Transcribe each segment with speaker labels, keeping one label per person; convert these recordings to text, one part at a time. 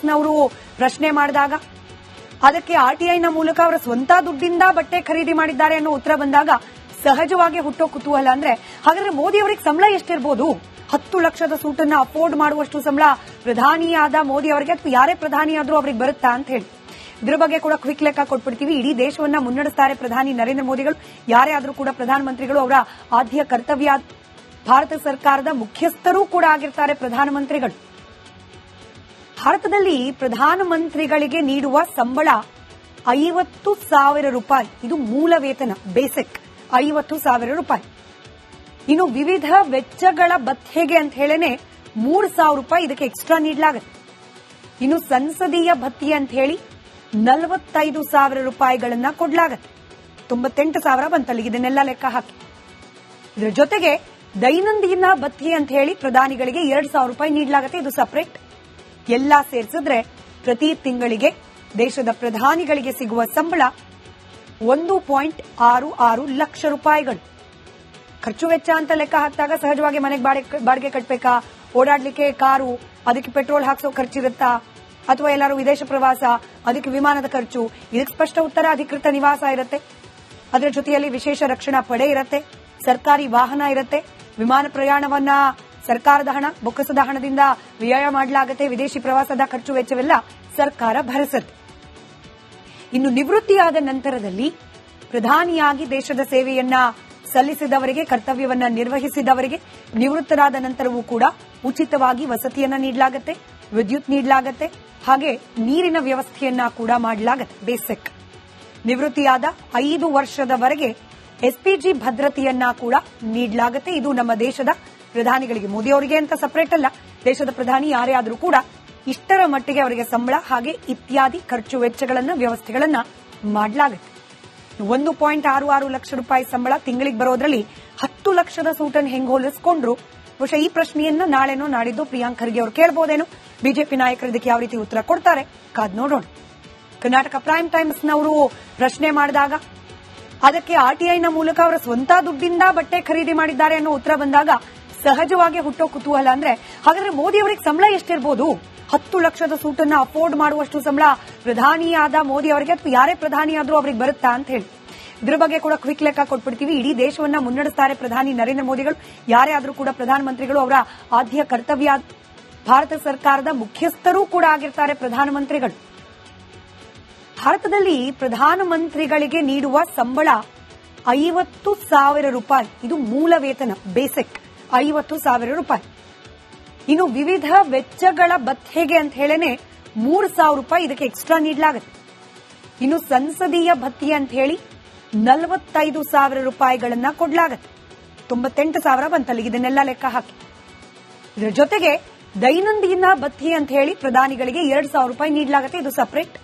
Speaker 1: ನವರು ಪ್ರಶ್ನೆ ಮಾಡಿದಾಗ, ಅದಕ್ಕೆ ಆರ್ಟಿಐನ ಮೂಲಕ ಅವರ ಸ್ವಂತ ದುಡ್ಡಿಂದ ಬಟ್ಟೆ ಖರೀದಿ ಮಾಡಿದ್ದಾರೆ ಅನ್ನೋ ಉತ್ತರ ಬಂದಾಗ ಸಹಜವಾಗಿ ಹುಟ್ಟೋ ಕುತೂಹಲ ಅಂದ್ರೆ, ಹಾಗಾದ್ರೆ ಮೋದಿ ಅವರಿಗೆ ಸಂಬಳ ಎಷ್ಟಿರಬಹುದು? 10 ಲಕ್ಷದ ಸೂಟನ್ನ ಅಫೋರ್ಡ್ ಮಾಡುವಷ್ಟು ಸಂಬಳ ಪ್ರಧಾನಿಯಾದ ಮೋದಿ ಅವರಿಗೆ ಅಥವಾ ಯಾರೇ ಪ್ರಧಾನಿ ಆದ್ರೂ ಅವರಿಗೆ ಬರುತ್ತಾ ಅಂತ ಹೇಳಿ ಇದ್ರ ಬಗ್ಗೆ ಕೂಡ ಕ್ವಿಕ್ ಲೆಕ್ಕ ಕೊಟ್ಬಿಡ್ತೀವಿ. ಇಡೀ ದೇಶವನ್ನ ಮುನ್ನಡೆಸ್ತಾರೆ ಪ್ರಧಾನಿ ನರೇಂದ್ರ ಮೋದಿಗಳು. ಯಾರೇ ಆದ್ರೂ ಕೂಡ ಪ್ರಧಾನಮಂತ್ರಿಗಳು ಅವರ ಆದ್ಯ ಕರ್ತವ್ಯ. ಭಾರತ ಸರ್ಕಾರದ ಮುಖ್ಯಸ್ಥರೂ ಕೂಡ ಆಗಿರ್ತಾರೆ ಪ್ರಧಾನಮಂತ್ರಿಗಳು. ಭಾರತದಲ್ಲಿ ಪ್ರಧಾನಮಂತ್ರಿಗಳಿಗೆ ನೀಡುವ ಸಂಬಳ 50,000 ರೂಪಾಯಿ. ಇದು ಮೂಲ ವೇತನ, ಬೇಸಿಕ್ 50,000 ರೂಪಾಯಿ. ಇನ್ನು ವಿವಿಧ ವೆಚ್ಚಗಳ ಭತ್ಯೆಗೆ ಅಂತ ಹೇಳೇನೆ 3,000 ರೂಪಾಯಿ ಇದಕ್ಕೆ ಎಕ್ಸ್ಟ್ರಾ ನೀಡಲಾಗುತ್ತೆ. ಇನ್ನು ಸಂಸದೀಯ ಭತ್ಯೆ ಅಂತ ಹೇಳಿ 45,000 ರೂಪಾಯಿಗಳನ್ನ ಕೊಡಲಾಗುತ್ತೆ. 98,000 ಬಂತಲ್ಲಿ, ಇದನ್ನೆಲ್ಲ ಲೆಕ್ಕ ಹಾಕಿ. ಇದರ ಜೊತೆಗೆ ದೈನಂದಿನ ಭತ್ಯೆ ಅಂತ ಹೇಳಿ ಪ್ರಧಾನಿಗಳಿಗೆ 2,000 ರೂಪಾಯಿ ನೀಡಲಾಗುತ್ತೆ. ಇದು ಸಪರೇಟ್. ಎಲ್ಲ ಸೇರಿಸಿದ್ರೆ ಪ್ರತಿ ತಿಂಗಳಿಗೆ ದೇಶದ ಪ್ರಧಾನಿಗಳಿಗೆ ಸಿಗುವ ಸಂಬಳ 1.66 ಲಕ್ಷ ರೂಪಾಯಿಗಳು. ಖರ್ಚು ವೆಚ್ಚ ಅಂತ ಲೆಕ್ಕ ಹಾಕಿದಾಗ ಸಹಜವಾಗಿ ಮನೆಗೆ ಬಾಡಿಗೆ ಕಟ್ಟಬೇಕಾ, ಓಡಾಡ್ಲಿಕ್ಕೆ ಕಾರು, ಅದಕ್ಕೆ ಪೆಟ್ರೋಲ್ ಹಾಕ್ಸೋ ಖರ್ಚಿರುತ್ತಾ, ಅಥವಾ ಎಲ್ಲರೂ ವಿದೇಶ ಪ್ರವಾಸ, ಅದಕ್ಕೆ ವಿಮಾನದ ಖರ್ಚು. ಇದಕ್ಕೆ ಸ್ಪಷ್ಟ ಉತ್ತರ ಅಧಿಕೃತ ನಿವಾಸ ಇರುತ್ತೆ. ಅದರ ಜೊತೆಯಲ್ಲಿ ವಿಶೇಷ ರಕ್ಷಣಾ ಪಡೆ ಇರುತ್ತೆ, ಸರ್ಕಾರಿ ವಾಹನ ಇರುತ್ತೆ, ವಿಮಾನ ಪ್ರಯಾಣವನ್ನ ಸರ್ಕಾರದ ಹಣ, ಬೊಕ್ಕಸದ ಹಣದಿಂದ ವ್ಯಯ ಮಾಡಲಾಗುತ್ತೆ. ವಿದೇಶಿ ಪ್ರವಾಸದ ಖರ್ಚು ವೆಚ್ಚವೆಲ್ಲ ಸರ್ಕಾರ ಭರಿಸುತ್ತೆ. ಇನ್ನು ನಿವೃತ್ತಿಯಾದ ನಂತರದಲ್ಲಿ ಪ್ರಧಾನಿಯಾಗಿ ದೇಶದ ಸೇವೆಯನ್ನ ಸಲ್ಲಿಸಿದವರಿಗೆ, ಕರ್ತವ್ಯವನ್ನ ನಿರ್ವಹಿಸಿದವರಿಗೆ ನಿವೃತ್ತರಾದ ನಂತರವೂ ಕೂಡ ಉಚಿತವಾಗಿ ವಸತಿಯನ್ನ ನೀಡಲಾಗುತ್ತೆ, ವಿದ್ಯುತ್ ನೀಡಲಾಗುತ್ತೆ, ಹಾಗೆ ನೀರಿನ ವ್ಯವಸ್ಥೆಯನ್ನ ಕೂಡ ಮಾಡಲಾಗುತ್ತೆ. ಬೇಸಿಕ್. ನಿವೃತ್ತಿಯಾದ 5 ವರ್ಷದವರೆಗೆ ಎಸ್ಪಿಜಿ ಭದ್ರತೆಯನ್ನ ಕೂಡ ನೀಡಲಾಗುತ್ತೆ. ಇದು ನಮ್ಮ ದೇಶದ ಪ್ರಧಾನಿಗಳಿಗೆ, ಮೋದಿ ಅವರಿಗೆ ಅಂತ ಸಪರೇಟ್ ಅಲ್ಲ, ದೇಶದ ಪ್ರಧಾನಿ ಯಾರೇ ಆದರೂ ಕೂಡ ಇಷ್ಟರ ಮಟ್ಟಿಗೆ ಅವರಿಗೆ ಸಂಬಳ ಹಾಗೆ ಇತ್ಯಾದಿ ಖರ್ಚು ವೆಚ್ಚಗಳನ್ನ, ವ್ಯವಸ್ಥೆಗಳನ್ನ ಮಾಡಲಾಗುತ್ತೆ. 1.66 ಲಕ್ಷ ರೂಪಾಯಿ ಸಂಬಳ ತಿಂಗಳಿಗೆ ಬರೋದ್ರಲ್ಲಿ 10 ಲಕ್ಷದ ಸೂಟನ್ನು ಹೆಂಗ್ ಹೋಲಿಸಿಕೊಂಡ್ರು? ಬಹುಶಃ ಈ ಪ್ರಶ್ನೆಯನ್ನ ನಾಳೆನೋ ನಾಡಿದ್ದು ಪ್ರಿಯಾಂಕ್ ಖರ್ಗೆ ಅವರು ಕೇಳಬಹುದೇನೋ. ಬಿಜೆಪಿ ನಾಯಕರು ಇದಕ್ಕೆ ಯಾವ ರೀತಿ ಉತ್ತರ ಕೊಡ್ತಾರೆ ಕಾದ್ ನೋಡೋಣ. ಕರ್ನಾಟಕ ಪ್ರೈಮ್ ಟೈಮ್ಸ್ ನವರು ಪ್ರಶ್ನೆ ಮಾಡಿದಾಗ, ಅದಕ್ಕೆ ಆರ್ಟಿಐನ ಮೂಲಕ ಅವರ ಸ್ವಂತ ದುಡ್ಡಿಂದ ಬಟ್ಟೆ ಖರೀದಿ ಮಾಡಿದ್ದಾರೆ ಅನ್ನೋ ಉತ್ತರ ಬಂದಾಗ ಸಹಜವಾಗಿ ಹುಟ್ಟೋ ಕುತೂಹಲ ಅಂದ್ರೆ, ಹಾಗಾದ್ರೆ ಮೋದಿ ಅವರಿಗೆ ಸಂಬಳ ಎಷ್ಟಿರಬಹುದು? 10 ಲಕ್ಷದ ಸೂಟನ್ನ ಅಫೋರ್ಡ್ ಮಾಡುವಷ್ಟು ಸಂಬಳ ಪ್ರಧಾನಿಯಾದ ಮೋದಿ ಅವರಿಗೆ ಅಥವಾ ಯಾರೇ ಪ್ರಧಾನಿ ಆದ್ರೂ ಅವರಿಗೆ ಬರುತ್ತಾ ಅಂತ ಹೇಳಿ ಇದ್ರ ಬಗ್ಗೆ ಕೂಡ ಕ್ವಿಕ್ ಲೆಕ್ಕ ಕೊಟ್ಬಿಡ್ತೀವಿ. ಇಡೀ ದೇಶವನ್ನ ಮುನ್ನಡೆಸ್ತಾರೆ ಪ್ರಧಾನಿ ನರೇಂದ್ರ ಮೋದಿಗಳು. ಯಾರೇ ಆದ್ರೂ ಕೂಡ ಪ್ರಧಾನಮಂತ್ರಿಗಳು ಅವರ ಆದ್ಯ ಕರ್ತವ್ಯ. ಭಾರತ ಸರ್ಕಾರದ ಮುಖ್ಯಸ್ಥರೂ ಕೂಡ ಆಗಿರ್ತಾರೆ ಪ್ರಧಾನಮಂತ್ರಿಗಳು. ಭಾರತದಲ್ಲಿ ಪ್ರಧಾನಮಂತ್ರಿಗಳಿಗೆ ನೀಡುವ ಸಂಬಳ 50,000 ರೂಪಾಯಿ. ಇದು ಮೂಲ ವೇತನ, ಬೇಸಿಕ್ 50,000 ರೂಪಾಯಿ. ಇನ್ನು ವಿವಿಧ ವೆಚ್ಚಗಳ ಭತ್ಯೆಗೆ ಅಂತ ಹೇಳೇನೆ 3,000 ರೂಪಾಯಿ ಇದಕ್ಕೆ ಎಕ್ಸ್ಟ್ರಾ ನೀಡಲಾಗುತ್ತೆ. ಇನ್ನು ಸಂಸದೀಯ ಭತ್ಯೆ ಅಂತ ಹೇಳಿ 45,000 ರೂಪಾಯಿಗಳನ್ನ ಕೊಡಲಾಗುತ್ತೆ. 98,000 ಬಂತಲ್ಲಿ, ಇದನ್ನೆಲ್ಲ ಲೆಕ್ಕ ಹಾಕಿ. ಇದರ ಜೊತೆಗೆ ದೈನಂದಿನ ಭತ್ಯೆ ಅಂತ ಹೇಳಿ ಪ್ರಧಾನಿಗಳಿಗೆ 2,000 ರೂಪಾಯಿ ನೀಡಲಾಗುತ್ತೆ. ಇದು ಸಪರೇಟ್.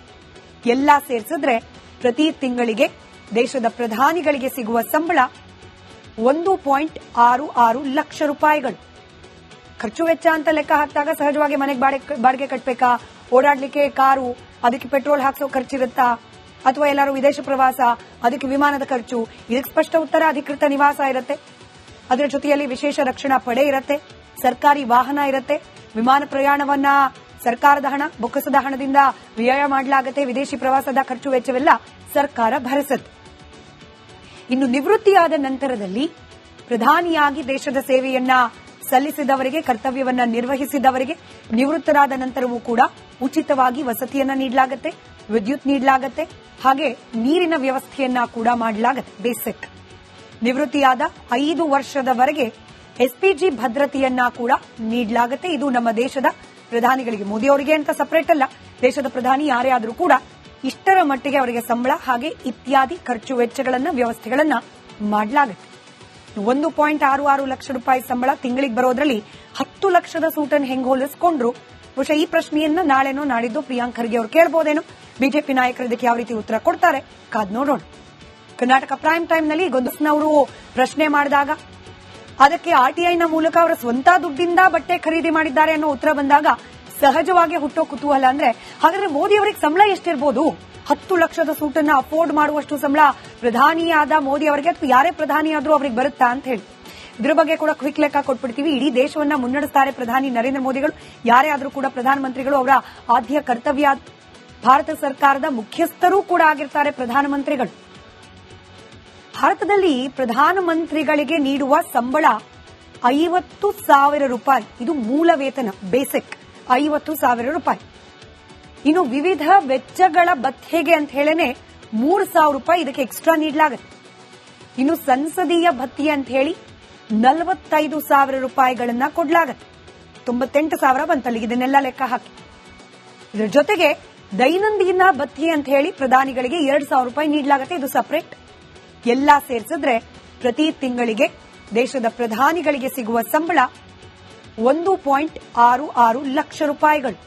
Speaker 1: ಎಲ್ಲ ಸೇರಿಸಿದ್ರೆ ಪ್ರತಿ ತಿಂಗಳಿಗೆ ದೇಶದ ಪ್ರಧಾನಿಗಳಿಗೆ ಸಿಗುವ ಸಂಬಳ 1.66 ಲಕ್ಷ ರೂಪಾಯಿಗಳು. ಖರ್ಚು ವೆಚ್ಚ ಅಂತ ಲೆಕ್ಕ ಹಾಕಿದಾಗ ಸಹಜವಾಗಿ ಮನೆಗೆ ಬಾಡಿಗೆ ಕಟ್ಟಬೇಕಾ, ಓಡಾಡ್ಲಿಕ್ಕೆ ಕಾರು, ಅದಕ್ಕೆ ಪೆಟ್ರೋಲ್ ಹಾಕ್ಸೋ ಖರ್ಚಿರುತ್ತಾ, ಅಥವಾ ಎಲ್ಲರೂ ವಿದೇಶ ಪ್ರವಾಸ, ಅದಕ್ಕೆ ವಿಮಾನದ ಖರ್ಚು. ಇದಕ್ಕೆ ಸ್ಪಷ್ಟ ಉತ್ತರ ಅಧಿಕೃತ ನಿವಾಸ ಇರುತ್ತೆ, ಅದರ ಜೊತೆಯಲ್ಲಿ ವಿಶೇಷ ರಕ್ಷಣಾ ಪಡೆ ಇರುತ್ತೆ, ಸರ್ಕಾರಿ ವಾಹನ ಇರುತ್ತೆ, ವಿಮಾನ ಪ್ರಯಾಣವನ್ನ ಸರ್ಕಾರದ ಹಣ, ಬೊಕ್ಕಸದ ಹಣದಿಂದ ವ್ಯಯ ಮಾಡಲಾಗುತ್ತೆ, ವಿದೇಶಿ ಪ್ರವಾಸದ ಖರ್ಚು ವೆಚ್ಚವೆಲ್ಲ ಸರ್ಕಾರ ಭರಿಸುತ್ತೆ. ಇನ್ನು ನಿವೃತ್ತಿಯಾದ ನಂತರದಲ್ಲಿ ಪ್ರಧಾನಿಯಾಗಿ ದೇಶದ ಸೇವೆಯನ್ನ ಸಲ್ಲಿಸಿದವರಿಗೆ, ಕರ್ತವ್ಯವನ್ನ ನಿರ್ವಹಿಸಿದವರಿಗೆ ನಿವೃತ್ತರಾದ ನಂತರವೂ ಕೂಡ ಉಚಿತವಾಗಿ ವಸತಿಯನ್ನ ನೀಡಲಾಗುತ್ತೆ, ವಿದ್ಯುತ್ ನೀಡಲಾಗುತ್ತೆ, ಹಾಗೆ ನೀರಿನ ವ್ಯವಸ್ಥೆಯನ್ನ ಕೂಡ ಮಾಡಲಾಗುತ್ತೆ. ಬೇಸಿಕ್. ನಿವೃತ್ತಿಯಾದ 5 ವರ್ಷದವರೆಗೆ ಎಸ್ಪಿಜಿ ಭದ್ರತೆಯನ್ನ ಕೂಡ ನೀಡಲಾಗುತ್ತೆ. ಇದು ನಮ್ಮ ದೇಶದ ಪ್ರಧಾನಿಗಳಿಗೆ, ಮೋದಿ ಅವರಿಗೆ ಅಂತ ಸಪರೇಟ್ ಅಲ್ಲ, ದೇಶದ ಪ್ರಧಾನಿ ಯಾರೇ ಆದರೂ ಕೂಡ ಇಷ್ಟರ ಮಟ್ಟಿಗೆ ಅವರಿಗೆ ಸಂಬಳ ಹಾಗೆ ಇತ್ಯಾದಿ ಖರ್ಚು ವೆಚ್ಚಗಳನ್ನ, ವ್ಯವಸ್ಥೆಗಳನ್ನ ಮಾಡಲಾಗುತ್ತೆ. 1.66 ಲಕ್ಷ ರೂಪಾಯಿ ಸಂಬಳ ತಿಂಗಳಿಗೆ ಬರೋದ್ರಲ್ಲಿ 10 ಲಕ್ಷದ ಸೂಟನ್ನು ಹೆಂಗ್ ಹೋಲಿಸಿಕೊಂಡ್ರು? ಬಹುಶಃ ಈ ಪ್ರಶ್ನೆಯನ್ನ ನಾಳೆನೋ ನಾಡಿದ್ದು ಪ್ರಿಯಾಂಕ್ ಖರ್ಗೆ ಅವರು ಕೇಳಬಹುದೇನೋ. ಬಿಜೆಪಿ ನಾಯಕರು ಇದಕ್ಕೆ ಯಾವ ರೀತಿ ಉತ್ತರ ಕೊಡ್ತಾರೆ ಕಾದ್ ನೋಡೋಣ. ಕರ್ನಾಟಕ ಪ್ರೈಮ್ ಟೈಮ್ನಲ್ಲಿ ಗೊಂದಸ್ನವರು ಪ್ರಶ್ನೆ ಮಾಡಿದಾಗ, ಅದಕ್ಕೆ ಆರ್ಟಿಐನ ಮೂಲಕ ಅವರ ಸ್ವಂತ ದುಡ್ಡಿಂದ ಬಟ್ಟೆ ಖರೀದಿ ಮಾಡಿದ್ದಾರೆ ಅನ್ನೋ ಉತ್ತರ ಬಂದಾಗ ಸಹಜವಾಗಿ ಹುಟ್ಟೋ ಕುತೂಹಲ ಅಂದ್ರೆ, ಹಾಗಾದ್ರೆ ಮೋದಿ ಅವರಿಗೆ ಸಂಬಳ ಎಷ್ಟಿರಬಹುದು? 10 ಲಕ್ಷದ ಸೂಟನ್ನ ಅಫೋರ್ಡ್ ಮಾಡುವಷ್ಟು ಸಂಬಳ ಪ್ರಧಾನಿಯಾದ ಮೋದಿ ಅವರಿಗೆ ಅಥವಾ ಯಾರೇ ಪ್ರಧಾನಿ ಆದ್ರೂ ಅವರಿಗೆ ಬರುತ್ತಾ ಅಂತ ಹೇಳಿ ಇದ್ರ ಬಗ್ಗೆ ಕೂಡ ಕ್ವಿಕ್ ಲೆಕ್ಕ ಕೊಟ್ಬಿಡ್ತೀವಿ. ಇಡೀ ದೇಶವನ್ನ ಮುನ್ನಡೆಸ್ತಾರೆ ಪ್ರಧಾನಿ ನರೇಂದ್ರ ಮೋದಿಗಳು. ಯಾರೇ ಆದರೂ ಕೂಡ ಪ್ರಧಾನಮಂತ್ರಿಗಳು ಅವರ ಆದ್ಯ ಕರ್ತವ್ಯ. ಭಾರತ ಸರ್ಕಾರದ ಮುಖ್ಯಸ್ಥರೂ ಕೂಡ ಆಗಿರ್ತಾರೆ ಪ್ರಧಾನಮಂತ್ರಿಗಳು. ಭಾರತದಲ್ಲಿ ಪ್ರಧಾನಮಂತ್ರಿಗಳಿಗೆ ನೀಡುವ ಸಂಬಳ 50,000 ರೂಪಾಯಿ. ಇದು ಮೂಲ ವೇತನ, ಬೇಸಿಕ್ 50,000 ರೂಪಾಯಿ. ಇನ್ನು ವಿವಿಧ ವೆಚ್ಚಗಳ ಭತ್ಯೆಗೆ ಅಂತ ಹೇಳೇನೆ 3,000 ರೂಪಾಯಿ ಇದಕ್ಕೆ ಎಕ್ಸ್ಟ್ರಾ ನೀಡಲಾಗುತ್ತೆ. ಇನ್ನು ಸಂಸದೀಯ ಭತ್ಯೆ ಅಂತ ಹೇಳಿ 45,000 ರೂಪಾಯಿಗಳನ್ನ ಕೊಡಲಾಗುತ್ತೆ. 98,000 ಬಂತಲ್ಲಿಗೆ, ಇದನ್ನೆಲ್ಲ ಲೆಕ್ಕ ಹಾಕಿ. ಇದರ ಜೊತೆಗೆ ದೈನಂದಿನ ಭತ್ಯೆ ಅಂತ ಹೇಳಿ ಪ್ರಧಾನಿಗಳಿಗೆ 2,000 ರೂಪಾಯಿ ನೀಡಲಾಗುತ್ತೆ. ಇದು ಸಪರೇಟ್. ಎಲ್ಲ ಸೇರಿಸಿದ್ರೆ ಪ್ರತಿ ತಿಂಗಳಿಗೆ ದೇಶದ ಪ್ರಧಾನಿಗಳಿಗೆ ಸಿಗುವ ಸಂಬಳ 1.66 ಲಕ್ಷ ರೂಪಾಯಿಗಳು.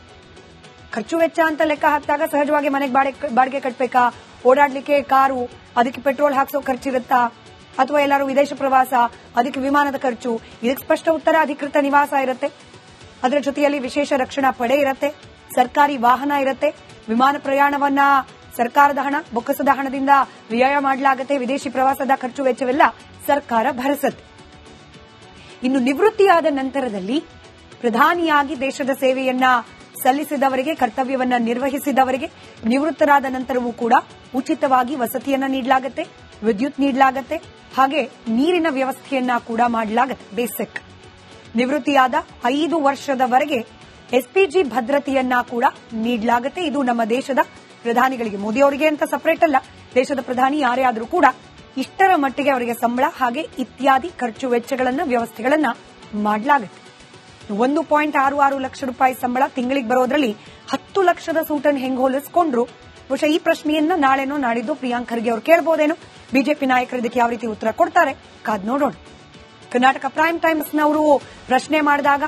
Speaker 1: ಖರ್ಚು ವೆಚ್ಚ ಅಂತ ಲೆಕ್ಕ ಹಾಕಿದಾಗ ಸಹಜವಾಗಿ ಮನೆಗೆ ಬಾಡಿಗೆ ಕಟ್ಟಬೇಕಾ, ಓಡಾಡ್ಲಿಕ್ಕೆ ಕಾರು, ಅದಕ್ಕೆ ಪೆಟ್ರೋಲ್ ಹಾಕ್ಸೋ ಖರ್ಚಿರುತ್ತಾ, ಅಥವಾ ಎಲ್ಲರೂ ವಿದೇಶ ಪ್ರವಾಸ, ಅದಕ್ಕೆ ವಿಮಾನದ ಖರ್ಚು. ಇದಕ್ಕೆ ಸ್ಪಷ್ಟ ಉತ್ತರ ಅಧಿಕೃತ ನಿವಾಸ ಇರುತ್ತೆ. ಅದರ ಜೊತೆಯಲ್ಲಿ ವಿಶೇಷ ರಕ್ಷಣಾ ಪಡೆ ಇರುತ್ತೆ, ಸರ್ಕಾರಿ ವಾಹನ ಇರುತ್ತೆ, ವಿಮಾನ ಪ್ರಯಾಣವನ್ನ ಸರ್ಕಾರದ ಹಣ, ಬೊಕ್ಕಸದ ಹಣದಿಂದ ವ್ಯಯ ಮಾಡಲಾಗುತ್ತೆ. ವಿದೇಶಿ ಪ್ರವಾಸದ ಖರ್ಚು ವೆಚ್ಚವೆಲ್ಲ ಸರ್ಕಾರ ಭರಿಸುತ್ತೆ. ಇನ್ನು ನಿವೃತ್ತಿಯಾದ ನಂತರದಲ್ಲಿ ಪ್ರಧಾನಿಯಾಗಿ ದೇಶದ ಸೇವೆಯನ್ನ ಸಲ್ಲಿಸಿದವರಿಗೆ, ಕರ್ತವ್ಯವನ್ನ ನಿರ್ವಹಿಸಿದವರಿಗೆ ನಿವೃತ್ತರಾದ ನಂತರವೂ ಕೂಡ ಉಚಿತವಾಗಿ ವಸತಿಯನ್ನ ನೀಡಲಾಗುತ್ತೆ, ವಿದ್ಯುತ್ ನೀಡಲಾಗುತ್ತೆ, ಹಾಗೆ ನೀರಿನ ವ್ಯವಸ್ಥೆಯನ್ನ ಕೂಡ ಮಾಡಲಾಗುತ್ತೆ. ಬೇಸಿಕ್. ನಿವೃತ್ತಿಯಾದ 5 ವರ್ಷದವರೆಗೆ ಎಸ್ಪಿಜಿ ಭದ್ರತೆಯನ್ನ ಕೂಡ ನೀಡಲಾಗುತ್ತೆ. ಇದು ನಮ್ಮ ದೇಶದ ಪ್ರಧಾನಿಗಳಿಗೆ, ಮೋದಿ ಅವರಿಗೆ ಅಂತ ಸಪರೇಟ್ ಅಲ್ಲ, ದೇಶದ ಪ್ರಧಾನಿ ಯಾರೇ ಆದರೂ ಕೂಡ ಇಷ್ಟರ ಮಟ್ಟಿಗೆ ಅವರಿಗೆ ಸಂಬಳ ಹಾಗೆ ಇತ್ಯಾದಿ ಖರ್ಚು ವೆಚ್ಚಗಳನ್ನ, ವ್ಯವಸ್ಥೆಗಳನ್ನ ಮಾಡಲಾಗುತ್ತೆ. 1.66 ಲಕ್ಷ ರೂಪಾಯಿ ಸಂಬಳ ತಿಂಗಳಿಗೆ ಬರೋದ್ರಲ್ಲಿ 10 ಲಕ್ಷದ ಸೂಟನ್ನು ಹೆಂಗ್ ಹೋಲಿಸಿಕೊಂಡ್ರು? ಬಹುಶಃ ಈ ಪ್ರಶ್ನೆಯನ್ನ ನಾಳೆನೋ ನಾಡಿದ್ದು ಪ್ರಿಯಾಂಕ್ ಖರ್ಗೆ ಅವರು ಕೇಳಬಹುದೇನೋ. ಬಿಜೆಪಿ ನಾಯಕರು ಇದಕ್ಕೆ ಯಾವ ರೀತಿ ಉತ್ತರ ಕೊಡ್ತಾರೆ ಕಾದ್ ನೋಡೋಣ. ಕರ್ನಾಟಕ ಪ್ರೈಮ್ ಟೈಮ್ಸ್ನವರು ಪ್ರಶ್ನೆ ಮಾಡಿದಾಗ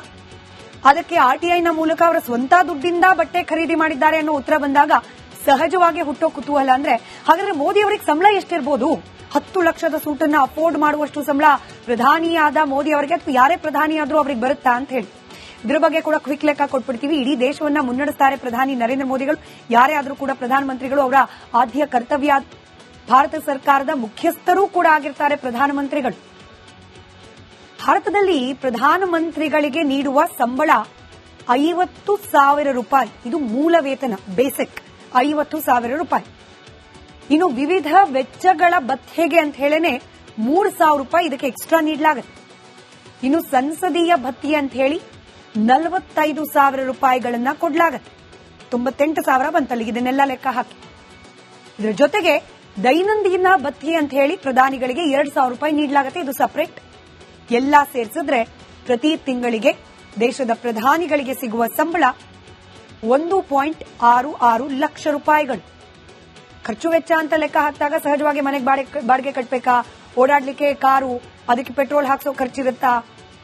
Speaker 1: ಅದಕ್ಕೆ ಆರ್ಟಿಐನ ಮೂಲಕ ಅವರ ಸ್ವಂತ ದುಡ್ಡಿಂದ ಬಟ್ಟೆ ಖರೀದಿ ಮಾಡಿದ್ದಾರೆ ಅನ್ನೋ ಉತ್ತರ ಬಂದಾಗ ಸಹಜವಾಗಿ ಹುಟ್ಟೋ ಕುತೂಹಲ ಅಂದ್ರೆ, ಹಾಗಾದ್ರೆ ಮೋದಿ ಅವರಿಗೆ ಸಂಬಳ ಎಷ್ಟಿರಬಹುದು? 10 ಲಕ್ಷದ ಸೂಟನ್ನ ಅಫೋರ್ಡ್ ಮಾಡುವಷ್ಟು ಸಂಬಳ ಪ್ರಧಾನಿಯಾದ ಮೋದಿ ಅವರಿಗೆ ಅಥವಾ ಯಾರೇ ಪ್ರಧಾನಿಯಾದ್ರೂ ಅವರಿಗೆ ಬರುತ್ತಾ ಅಂತ ಹೇಳಿ ಇದ್ರ ಬಗ್ಗೆ ಕೂಡ ಕ್ವಿಕ್ ಲೆಕ್ಕ ಕೊಟ್ಬಿಡ್ತೀವಿ. ಇಡೀ ದೇಶವನ್ನ ಮುನ್ನಡೆಸ್ತಾರೆ ಪ್ರಧಾನಿ ನರೇಂದ್ರ ಮೋದಿಗಳು. ಯಾರೇ ಆದರೂ ಕೂಡ ಪ್ರಧಾನಮಂತ್ರಿಗಳು ಅವರ ಆದ್ಯ ಕರ್ತವ್ಯ. ಭಾರತ ಸರ್ಕಾರದ ಮುಖ್ಯಸ್ಥರೂ ಕೂಡ ಆಗಿರ್ತಾರೆ ಪ್ರಧಾನಮಂತ್ರಿಗಳು. ಭಾರತದಲ್ಲಿ ಪ್ರಧಾನಮಂತ್ರಿಗಳಿಗೆ ನೀಡುವ ಸಂಬಳ 50,000 ರೂಪಾಯಿ. ಇದು ಮೂಲ ವೇತನ, ಬೇಸಿಕ್ 50,000 ರೂಪಾಯಿ. ಇನ್ನು ವಿವಿಧ ವೆಚ್ಚಗಳ ಭತ್ಯೆಗೆ ಅಂತ ಹೇಳೇನೆ 3,000 ರೂಪಾಯಿ ಇದಕ್ಕೆ ಎಕ್ಸ್ಟ್ರಾ ನೀಡಲಾಗುತ್ತೆ. ಇನ್ನು ಸಂಸದೀಯ ಭತ್ಯೆ ಅಂತ ಹೇಳಿ 45,000 ರೂಪಾಯಿಗಳನ್ನ ಕೊಡಲಾಗುತ್ತೆ. 98,000 ಬಂತಲ್ಲಿಗೆ, ಇದನ್ನೆಲ್ಲ ಲೆಕ್ಕ ಹಾಕಿ. ಇದರ ಜೊತೆಗೆ ದೈನಂದಿನ ಭತ್ಯೆ ಅಂತ ಹೇಳಿ ಪ್ರಧಾನಿಗಳಿಗೆ 2,000 ರೂಪಾಯಿ ನೀಡಲಾಗುತ್ತೆ. ಇದು ಸಪರೇಟ್. ಎಲ್ಲ ಸೇರಿಸಿದ್ರೆ ಪ್ರತಿ ತಿಂಗಳಿಗೆ ದೇಶದ ಪ್ರಧಾನಿಗಳಿಗೆ ಸಿಗುವ ಸಂಬಳ 1.66 ಲಕ್ಷ ರೂಪಾಯಿಗಳು. ಖರ್ಚು ವೆಚ್ಚ ಅಂತ ಲೆಕ್ಕ ಹಾಕಿದಾಗ ಸಹಜವಾಗಿ ಮನೆಗೆ ಬಾಡಿಗೆ ಕಟ್ಟಬೇಕಾ, ಓಡಾಡ್ಲಿಕ್ಕೆ ಕಾರು, ಅದಕ್ಕೆ ಪೆಟ್ರೋಲ್ ಹಾಕ್ಸೋ ಖರ್ಚಿರುತ್ತಾ,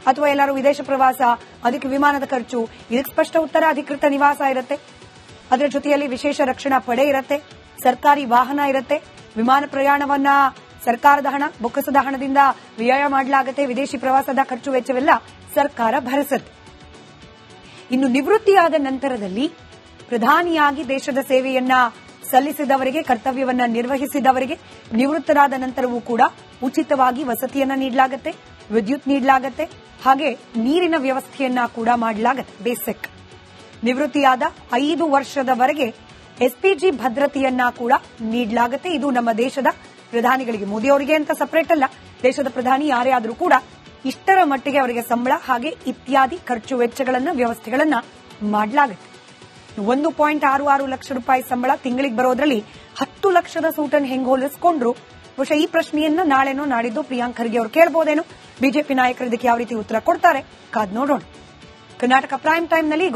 Speaker 1: ಅಥವಾ ಎಲ್ಲರೂ ವಿದೇಶ ಪ್ರವಾಸ, ಅದಕ್ಕೆ ವಿಮಾನದ ಖರ್ಚು. ಇದಕ್ಕೆ ಸ್ಪಷ್ಟ ಉತ್ತರ ಅಧಿಕೃತ ನಿವಾಸ ಇರುತ್ತೆ, ಅದರ ಜೊತೆಯಲ್ಲಿ ವಿಶೇಷ ರಕ್ಷಣಾ ಪಡೆ ಇರುತ್ತೆ, ಸರ್ಕಾರಿ ವಾಹನ ಇರುತ್ತೆ, ವಿಮಾನ ಪ್ರಯಾಣವನ್ನ ಸರ್ಕಾರದ ಹಣ, ಬೊಕ್ಕಸದ ಹಣದಿಂದ ವ್ಯಯ ಮಾಡಲಾಗುತ್ತೆ, ವಿದೇಶಿ ಪ್ರವಾಸದ ಖರ್ಚು ವೆಚ್ಚವೆಲ್ಲ ಸರ್ಕಾರ ಭರಿಸುತ್ತೆ. ಇನ್ನು ನಿವೃತ್ತಿಯಾದ ನಂತರದಲ್ಲಿ ಪ್ರಧಾನಿಯಾಗಿ ದೇಶದ ಸೇವೆಯನ್ನ ಸಲ್ಲಿಸಿದವರಿಗೆ, ಕರ್ತವ್ಯವನ್ನ ನಿರ್ವಹಿಸಿದವರಿಗೆ ನಿವೃತ್ತರಾದ ನಂತರವೂ ಕೂಡ ಉಚಿತವಾಗಿ ವಸತಿಯನ್ನ ನೀಡಲಾಗುತ್ತೆ, ವಿದ್ಯುತ್ ನೀಡಲಾಗುತ್ತೆ, ಹಾಗೆ ನೀರಿನ ವ್ಯವಸ್ಥೆಯನ್ನ ಕೂಡ ಮಾಡಲಾಗುತ್ತೆ. ಬೇಸಿಕ್. ನಿವೃತ್ತಿಯಾದ 5 ವರ್ಷದವರೆಗೆ ಎಸ್ಪಿಜಿ ಭದ್ರತೆಯನ್ನ ಕೂಡ ನೀಡಲಾಗುತ್ತೆ. ಇದು ನಮ್ಮ ದೇಶದ ಪ್ರಧಾನಿಗಳಿಗೆ, ಮೋದಿ ಅವರಿಗೆ ಅಂತ ಸಪರೇಟ್ ಅಲ್ಲ, ದೇಶದ ಪ್ರಧಾನಿ ಯಾರೇ ಆದರೂ ಕೂಡ ಇಷ್ಟರ ಮಟ್ಟಿಗೆ ಅವರಿಗೆ ಸಂಬಳ ಹಾಗೆ ಇತ್ಯಾದಿ ಖರ್ಚು ವೆಚ್ಚಗಳನ್ನ, ವ್ಯವಸ್ಥೆಗಳನ್ನ ಮಾಡಲಾಗುತ್ತೆ. 1.66 ಲಕ್ಷ ರೂಪಾಯಿ ಸಂಬಳ ತಿಂಗಳಿಗೆ ಬರೋದ್ರಲ್ಲಿ 10 ಲಕ್ಷದ ಸೂಟನ್ನು ಹೆಂಗ್ ಹೋಲಿಸಿಕೊಂಡ್ರು? ಬಹುಶಃ ಈ ಪ್ರಶ್ನೆಯನ್ನ ನಾಳೆನೋ ನಾಡಿದ್ದು ಪ್ರಿಯಾಂಕ್ ಖರ್ಗೆ ಅವರು ಕೇಳಬಹುದೇನೋ. ಬಿಜೆಪಿ ನಾಯಕರು ಇದಕ್ಕೆ ಯಾವ ರೀತಿ ಉತ್ತರ ಕೊಡ್ತಾರೆ ಕಾದ್ ನೋಡೋಣ. ಕರ್ನಾಟಕ ಪ್ರೈಮ್ ಟೈಮ್ನಲ್ಲಿ